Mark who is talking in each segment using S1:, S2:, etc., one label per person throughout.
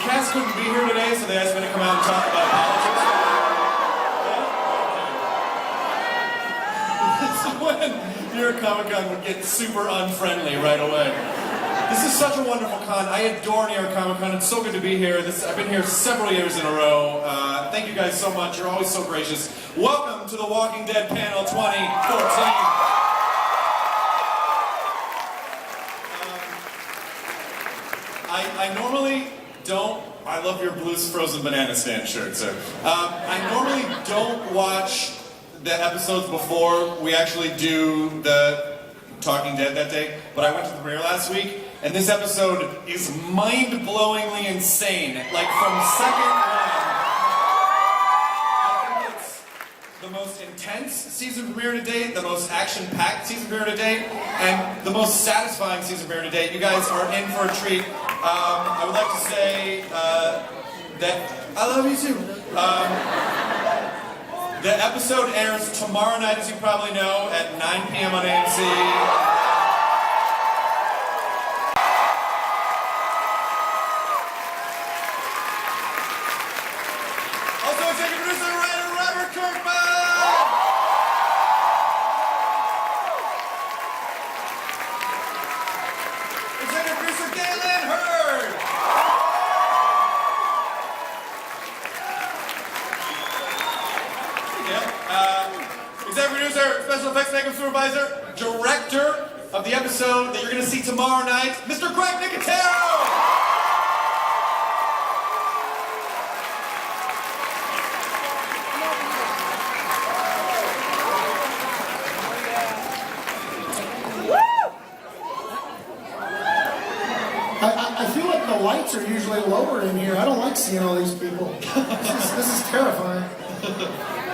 S1: cast couldn't be here today, so they asked me to come out and talk about politics. So when New York Comic Con would get super unfriendly right away. This is such a wonderful con. I adore New York Comic Con. It's so good to be here. I've been here several years in a row. Thank you guys so much. You're always so gracious. Welcome to the Walking Dead Panel 2014. I normally don't. I love your blue frozen banana stand shirt, sir. I normally don't watch the episodes before we actually do the Talking Dead that day, but I went to the premiere last week, and this episode is mind-blowingly insane. Like, from second one, I think it's the most intense season premiere to date, the most action-packed season premiere to date, and the most satisfying season premiere to date. You guys are in for a treat. I would like to say that I love you too. The episode airs tomorrow night, as you probably know, at 9 p.m. on AMC. Also, executive producer and writer Robert Kirkman! Executive producer Galen Hurd! Executive producer, special effects makeup supervisor, director of the episode that you're going to see tomorrow night, Mr. Greg Nicotero!
S2: I feel like the lights are usually lower in here. I don't like seeing all these people. This is terrifying.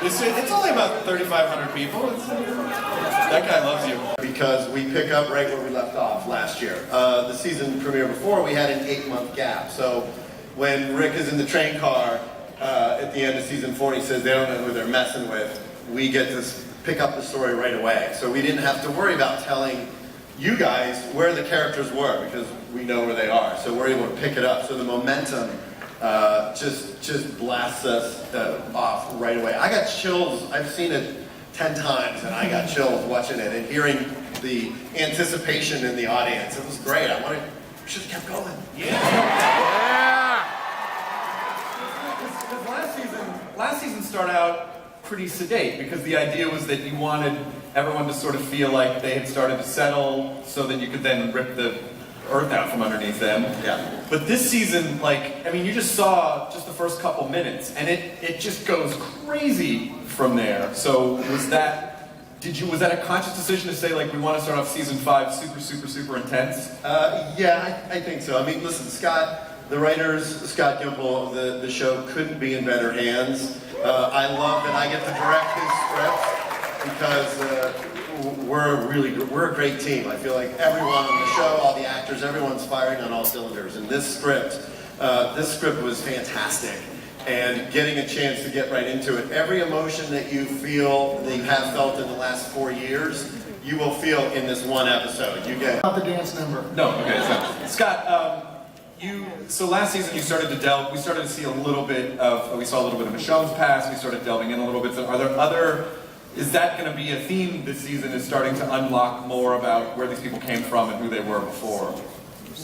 S1: It's only about 3,500 people. That guy loves you.
S3: Because we pick up right where we left off last year. The season premiere before, we had an 8-month gap. So when Rick is in the train car at the end of season 4, he says they don't know who they're messing with. We get to pick up the story right away. So we didn't have to worry about telling you guys where the characters were because we know where they are. So we're able to pick it up. So the momentum just blasts us off right away. I got chills. I've seen it 10 times, and I got chills watching it and hearing the anticipation in the audience. It was great. We should have kept going.
S1: Yeah. Last season started out pretty sedate because the idea was that you wanted everyone to sort of feel like they had started to settle, so that you could then rip the earth out from underneath them.
S3: Yeah.
S1: But this season, you just saw just the first couple minutes, and it just goes crazy from there. So was that a conscious decision to say, we want to start off season 5 super intense?
S3: Yeah, I think so. I mean, listen, the writers, Scott Gimple, the show couldn't be in better hands. I love that I get to direct his scripts because we're a great team. I feel like everyone on the show, all the actors, everyone's firing on all cylinders. And this script was fantastic. And getting a chance to get right into it. Every emotion that you feel, that you have felt in the last 4 years, you will feel in this one episode. You get
S2: Not the dance number.
S1: No, okay. So, Scott, so last season we started to see a little bit of Michonne's past. We started delving in a little bit. So are there is that going to be a theme this season, is starting to unlock more about where these people came from and who they were before?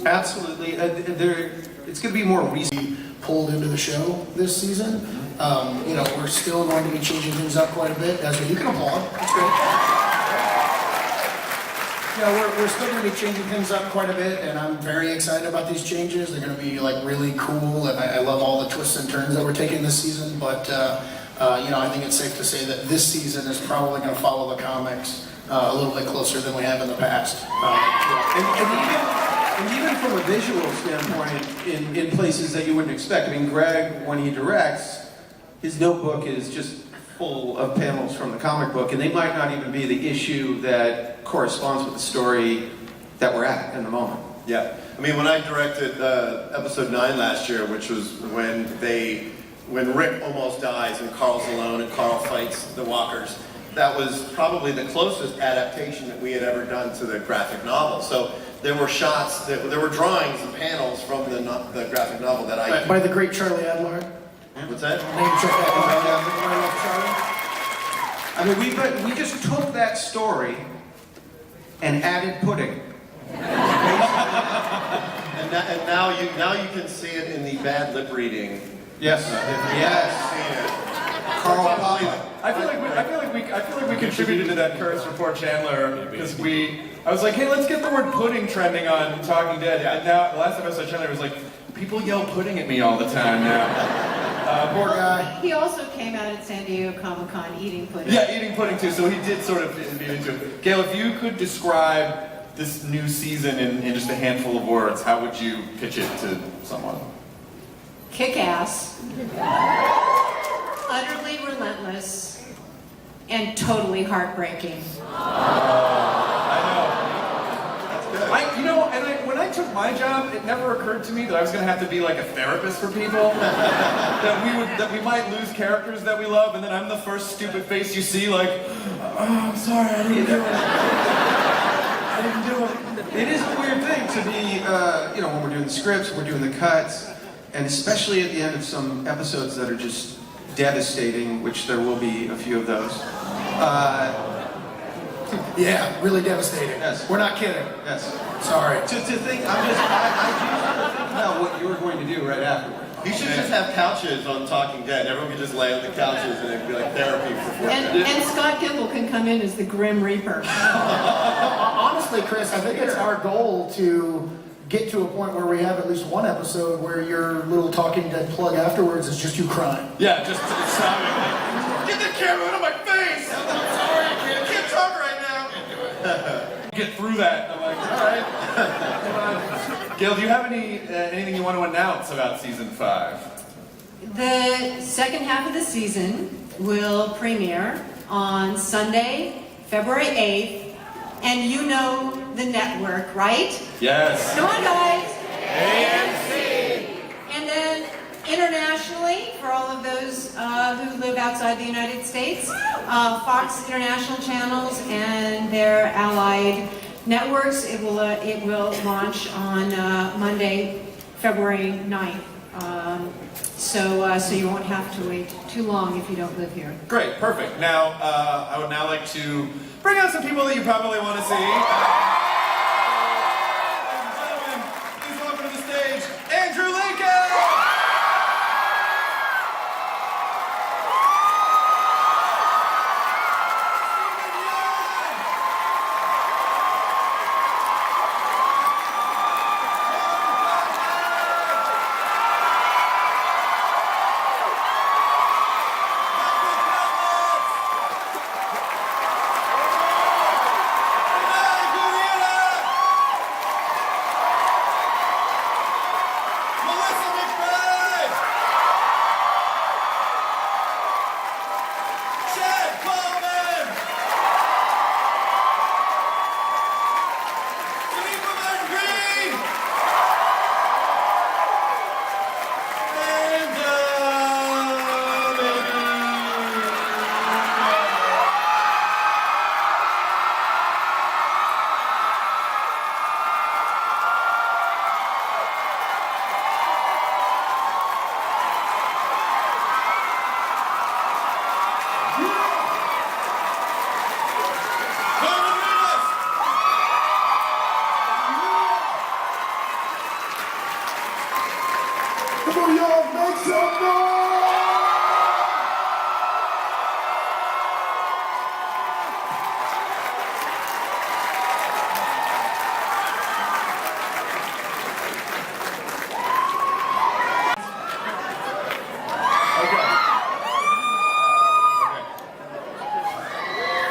S4: Absolutely. It's going to be more recent.
S2: Pulled into the show this season. We're still going to be changing things up quite a bit. You can applaud. That's great. We're still going to be changing things up quite a bit, and I'm very excited about these changes. They're going to be really cool, and I love all the twists and turns that we're taking this season. But I think it's safe to say that this season is probably going to follow the comics a little bit closer than we have in the past.
S4: And even from a visual standpoint, in places that you wouldn't expect. I mean, Greg, when he directs, his notebook is just full of panels from the comic book, and they might not even be the issue that corresponds with the story that we're at in the moment.
S3: Yeah. I mean, when I directed episode 9 last year, which was when Rick almost dies and Carl's alone and Carl fights the walkers, that was probably the closest adaptation that we had ever done to the graphic novel. So there were shots, there were drawings and panels from the graphic novel that I...
S2: By the great Charlie Adler.
S3: What's that?
S2: Name check that one.
S4: I mean, we just took that story and added pudding.
S3: And now you can see it in the bad lip reading.
S4: Yes. Yes. Carl Papa.
S1: I feel like we contributed to that curse for poor Chandler because I was like, hey, let's get the word pudding trending on Talking Dead. And now, the last time I saw Chandler, it was like, people yell pudding at me all the time now.
S2: Poor guy.
S5: He also came out at San Diego Comic-Con eating pudding.
S1: Yeah, eating pudding too, so he did sort of be into it. Gail, if you could describe this new season in just a handful of words, how would you pitch it to someone?
S5: Kick-ass, utterly relentless, and totally heartbreaking.
S1: When I took my job, it never occurred to me that I was going to have to be like a therapist for people. that we might lose characters that we love, and then I'm the first stupid face you see, like, oh, I'm sorry, I didn't do it. I didn't do it.
S4: It is a weird thing to be, when we're doing the scripts, we're doing the cuts, and especially at the end of some episodes that are just devastating, which there will be a few of those.
S2: Yeah, really devastating.
S4: Yes.
S2: We're not kidding.
S4: Yes.
S2: Sorry.
S4: To think, I do think about what you were going to do right afterward.
S3: You should just have couches on Talking Dead. Everyone could just lay on the couches and it'd be like therapy for 4 minutes.
S5: And Scott Gimple can come in as the Grim Reaper.
S2: Honestly, Chris, I think it's our goal to get to a point where we have at least one episode where your little Talking Dead plug afterwards is just you crying.
S1: Yeah, just sobbing like, get the camera out of my face! I'm sorry, I can't talk right now. Get through that. I'm like, all right. Come on. Gail, do you have anything you want to announce about season 5?
S5: The second half of the season will premiere on Sunday, February 8th, and you know the network, right?
S1: Yes.
S5: Come on, guys!
S1: AMC!
S5: And then internationally, for all of those who live outside the United States, Fox International Channels and their allied networks, it will launch on Monday, February 9th. So you won't have to wait too long if you don't live here.
S1: Great, perfect. Now, I would now like to bring out some people that you probably want to see. Ladies and gentlemen, please welcome to the stage, Andrew Lincoln!
S2: New York, make some noise!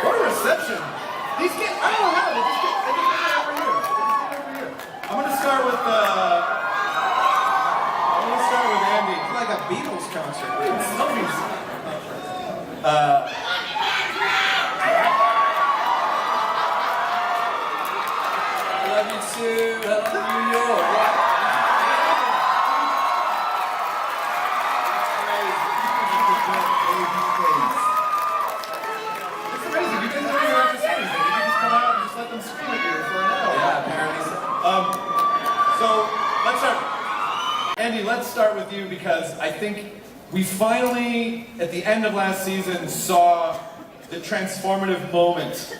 S1: What a reception! These kids, I don't know how, they just get over here. I'm gonna start with Andy.
S4: It's like a Beatles concert.
S1: Andy, let's start with you because I think we finally, at the end of last season, saw the transformative moment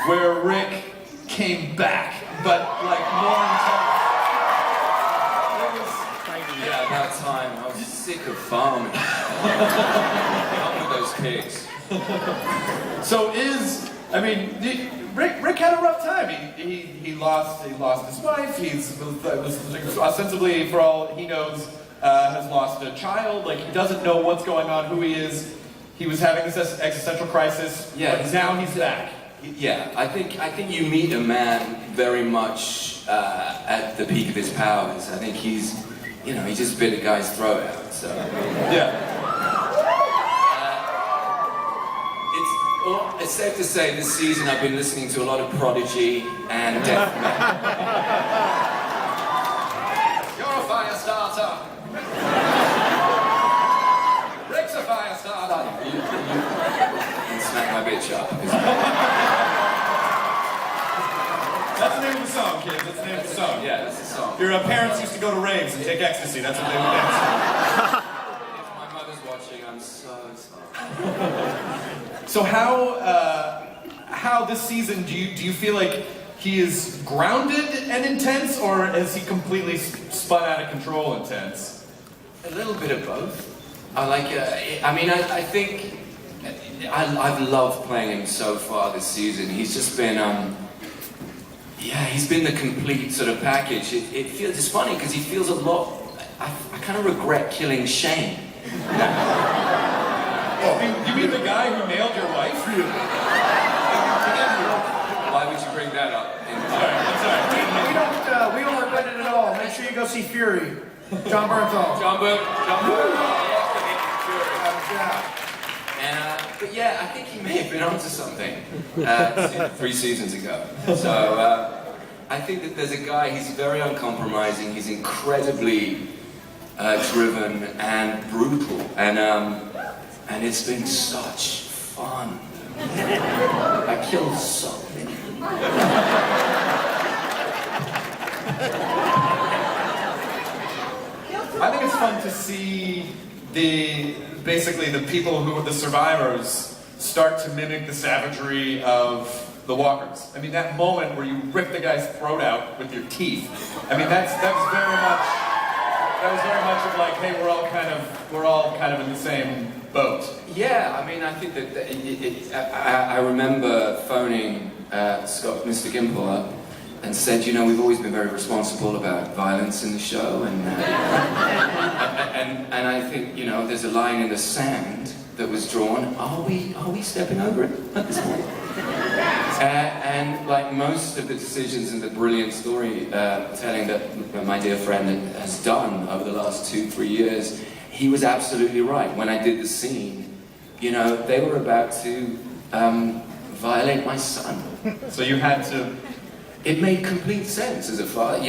S1: where Rick came back, but like more intense.
S6: Yeah, about time. I was sick of farming. Done with those pigs.
S1: So Rick had a rough time. He lost his wife. Was ostensibly, for all he knows, has lost a child. Like, he doesn't know what's going on, who he is. He was having this existential crisis.
S6: Yeah,
S1: but now he's back.
S6: Yeah, I think you meet a man very much at the peak of his powers. I think he's he just bit a guy's throat out. So
S1: Yeah.
S6: It's safe to say this season I've been listening to a lot of Prodigy and death metal. You're a fire starter. Rick's a fire starter. You can smack my bitch up.
S1: That's the name of the song, kids. That's the name of the song.
S6: Yeah, that's the song.
S1: Your parents used to go to raves and take ecstasy. That's what they would dance.
S6: If my mother's watching, I'm so sorry.
S1: So how this season do you feel like he is grounded and intense, or has he completely spun out of control intense?
S6: A little bit of both. I think I've loved playing him so far this season. He's just been he's been the complete sort of package. It feels, it's funny because he feels a lot. I kind of regret killing Shane.
S1: You mean the guy who nailed your wife?
S6: Why would you bring that up?
S1: I'm sorry.
S2: We don't regret it at all. Make sure you go see Fury. John Bernthal.
S6: John Bernthal. But yeah, I think he may have been onto something 3 seasons ago. So I think that there's a guy, he's very uncompromising, he's incredibly driven and brutal, and it's been such fun. I killed so many.
S1: I think it's fun to see basically the people who are the survivors start to mimic the savagery of the walkers. I mean, that moment where you rip the guy's throat out with your teeth. I mean, that was very much of like, hey, we're all kind of in the same boat.
S6: Yeah, I mean, I think that I remember phoning Scott, Mr. Gimple up, and said, we've always been very responsible about violence in the show, and I think, there's a line in the sand that was drawn. Are we stepping over it at this point? And like most of the decisions and the brilliant storytelling that my dear friend has done over the last 2-3 years, he was absolutely right. When I did the scene, they were about to violate my son.
S1: So you had to...
S6: It made complete sense as a father,